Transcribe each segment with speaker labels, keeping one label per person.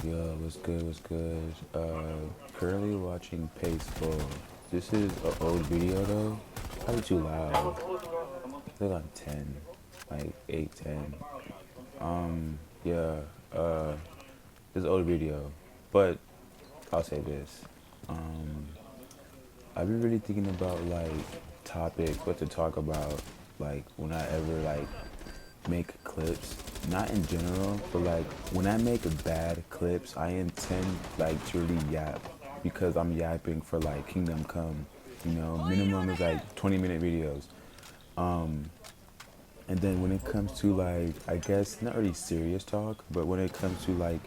Speaker 1: Yo, what's good? What's good? Currently watching Paceful. This is an old video though. Probably too loud. I think on 10, like 8, 10. Yeah. This is an old video, but I'll say this. Um, I've been really thinking about like topics, what to talk about, like when I ever like make clips, not in general, but like when I make bad clips, I intend like to really yap because I'm yapping for like Kingdom Come. Minimum is like 20-minute videos. And then when it comes to like, I guess not really serious talk, but when it comes to like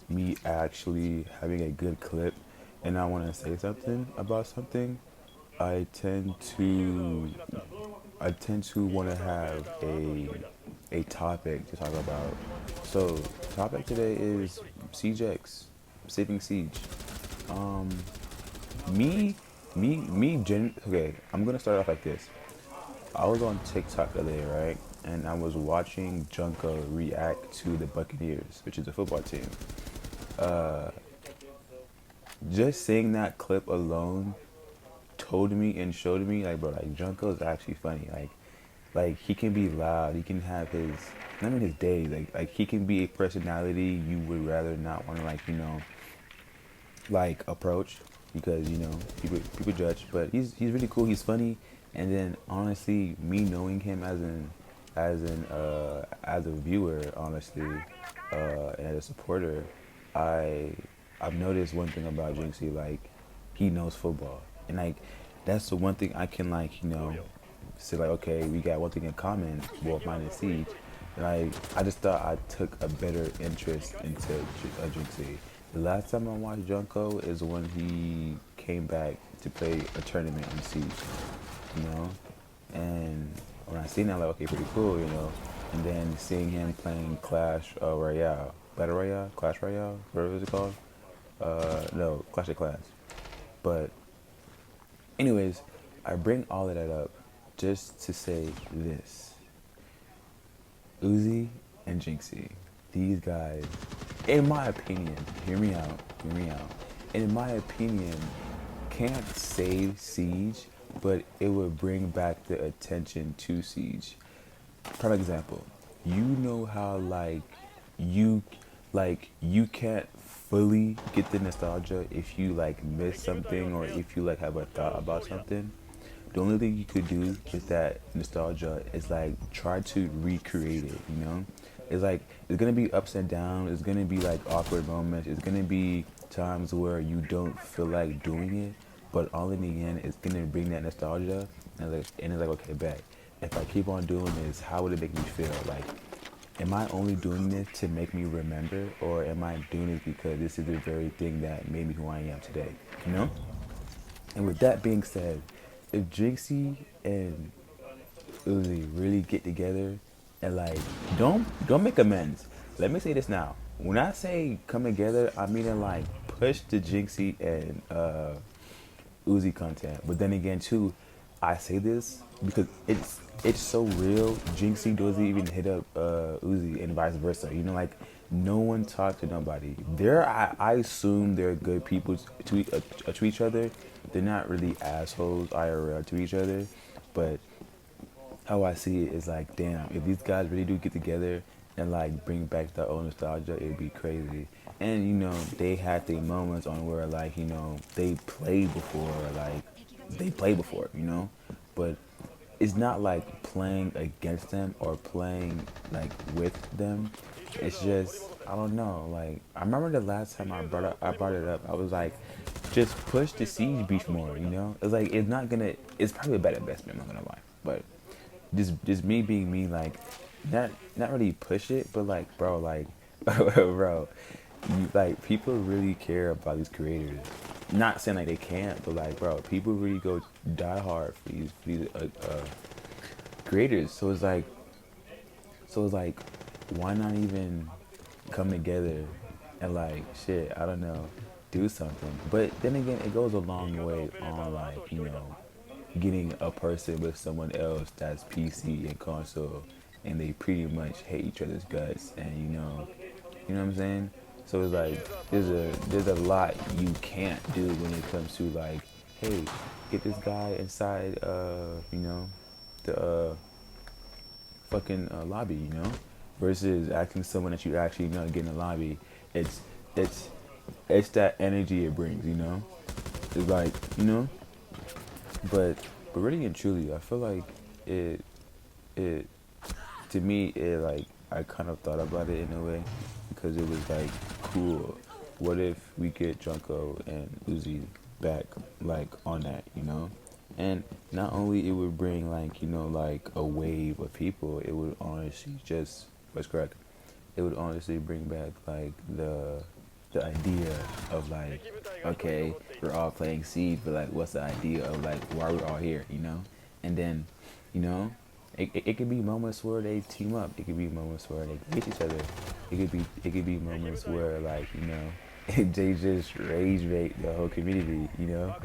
Speaker 1: me actually having a good clip and I want to say something about something, I tend to I tend to want to have a topic to talk about. So, topic today is SiegeX, saving Siege. Um, okay, I'm gonna start off like this. I was on TikTok the other day, right? And I was watching Junko react to the Buccaneers, which is a football team. Just seeing that clip alone told me and showed me, like, bro, like, Junko is actually funny. Like he can be loud. He can have his, not in his days. Like he can be a personality you would rather not want to like approach because people judge. But he's really cool. He's funny. And then honestly, me knowing him as a viewer, honestly, and as a supporter, I I've noticed one thing about Jinxie, like he knows football, and like that's the one thing I can say like, okay, we got one thing in common, well, mine is Siege. And I just thought I took a better interest into Jinxie. The last time I watched Junko is when he came back to play a tournament in Siege, you know? And when I seen that, like, okay, pretty cool, you know? And then seeing him playing Clash Royale, Battle Royale, Clash Royale, whatever it's called. No, Clash of Clans. But anyways, I bring all of that up just to say this. Uzi and Jinxie, these guys, in my opinion, hear me out. In my opinion, can't save Siege, but it would bring back the attention to Siege. Prime example, you know how you you can't fully get the nostalgia if you like miss something or if you like have a thought about something. The only thing you could do with that nostalgia is like try to recreate it, you know? It's like it's gonna be ups and downs, it's gonna be like awkward moments, it's gonna be times where you don't feel like doing it, but all in the end it's gonna bring that nostalgia and it's like okay, bet. If I keep on doing this, how would it make me feel? Like, am I only doing this to make me remember, or am I doing it because this is the very thing that made me who I am today? You know? And with that being said, if Jinxie and Uzi really get together and like don't make amends. Let me say this now. When I say come together, I mean like push the Jinxie and Uzi content. But then again too, I say this because it's so real. Jinxie doesn't even hit up Uzi and vice versa. You know, like no one talks to nobody. I assume they're good people to each other. They're not really assholes IRL to each other, but how I see it is like, damn, if these guys really do get together and like bring back their own nostalgia, it'd be crazy. And they had their moments on where like, they played before, but it's not like playing against them or playing like with them. It's just I don't know. Like I remember the last time I brought it up, I was like, just push the siege beach more. It's like it's not gonna. It's probably a bad investment. I'm not gonna lie, but just me being me, like not really push it, but like bro, like bro, like people really care about these creators. Not saying like they can't, but like bro, people really go die hard for these creators. So it's like, why not even come together and like shit? I don't know, do something. But then again, it goes a long way on like getting a person with someone else that's PC and console, and they pretty much hate each other's guts, and you know what I'm saying. So it's like there's a lot you can't do when it comes to like, hey, get this guy inside you know, the fucking lobby, you know, versus asking someone that you actually know to get in the lobby. It's it's it's that energy it brings, you know. It's like, you know, but really and truly, I feel like it it to me it like I kind of thought about it in a way because it was like cool. What if we get Junko and Uzi back like on that, you know? And not only it would bring like, you know, like a wave of people, it would honestly just what's correct. It would honestly bring back like the idea of like, okay, we're all playing Siege, but like what's the idea of like why we're all here, you know? And then, you know, it could be moments where they team up. It could be moments where they hate each other. It could be moments where like, you know, they just rage bait the whole community, you know?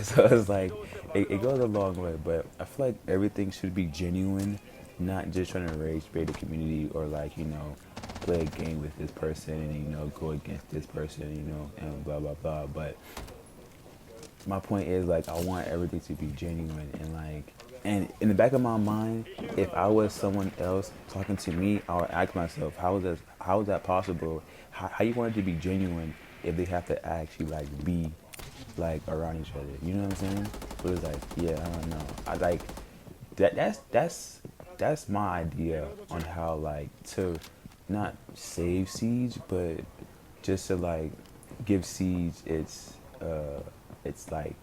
Speaker 1: So it's like it goes a long way, but I feel like everything should be genuine, not just trying to rage bait the community or like, you know, play a game with this person and you know, go against this person, you know, and blah blah blah. But my point is like I want everything to be genuine and like and in the back of my mind, if I was someone else talking to me, I would ask myself, how is that possible? How you want it to be genuine if they have to actually like be like around each other? You know what I'm saying? But it's like, yeah, I don't know. I like that's my idea on how like to not save Siege, but just to like give Siege it's like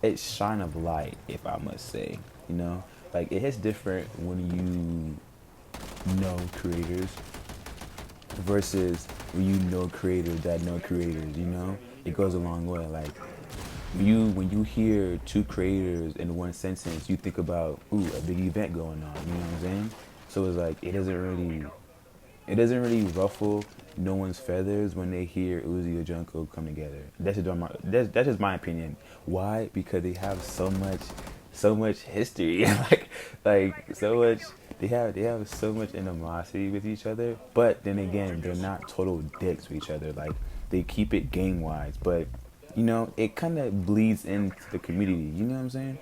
Speaker 1: it's shine of light, if I must say, you know, like it hits different when you know creators versus when you know creators that know creators, you know, it goes a long way. Like when you hear two creators in one sentence, you think about ooh a big event going on, you know what I'm saying? So it's like it doesn't really ruffle no one's feathers when they hear Uzi or Junko come together. That's just my opinion. Why? Because they have so much history, like so much. They have so much animosity with each other. But then again, they're not total dicks with each other. Like they keep it game wise, but you know it kind of bleeds into the community. You know what I'm saying?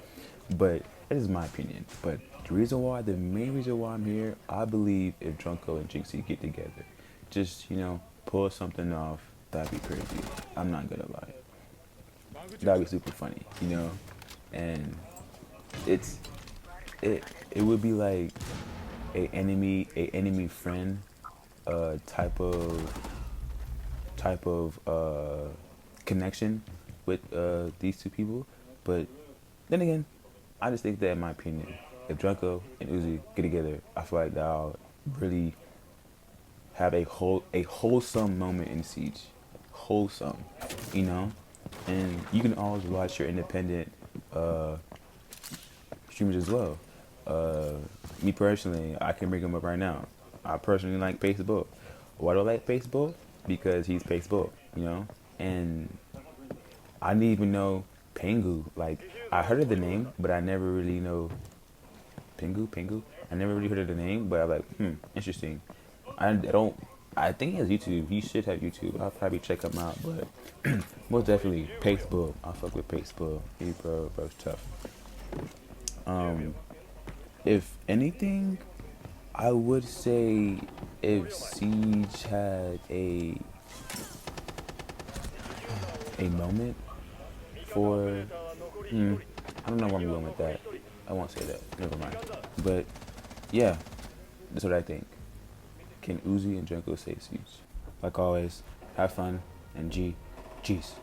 Speaker 1: But that is my opinion. But the main reason why I'm here, I believe if Drunko and Jinxie get together, just, you know, pull something off, that'd be crazy. I'm not gonna lie. That'd be super funny, you know? And it's, it would be like a enemy friend, type of, connection with, these two people. But then again, I just think that in my opinion, if Drunko and Uzi get together, I feel like they'll really have a wholesome moment in Siege. Wholesome, you know? And you can always watch your independent streamers as well. Me personally, I can bring him up right now. I personally like Facebook. Why do I like Facebook? Because he's Facebook, you know? And I didn't even know Pengu. Like, I heard of the name, but I never really know Pengu. I never really heard of the name, but I'm like, interesting. I think he has YouTube. He should have YouTube. I'll probably check him out, but most definitely Facebook. I fuck with Facebook. He bro's tough. If anything, I would say if Siege had a moment for I don't know where I'm going with that. I won't say that. Never mind. But yeah, that's what I think. Can Uzi and Junko save Siege? Like always, have fun and G's.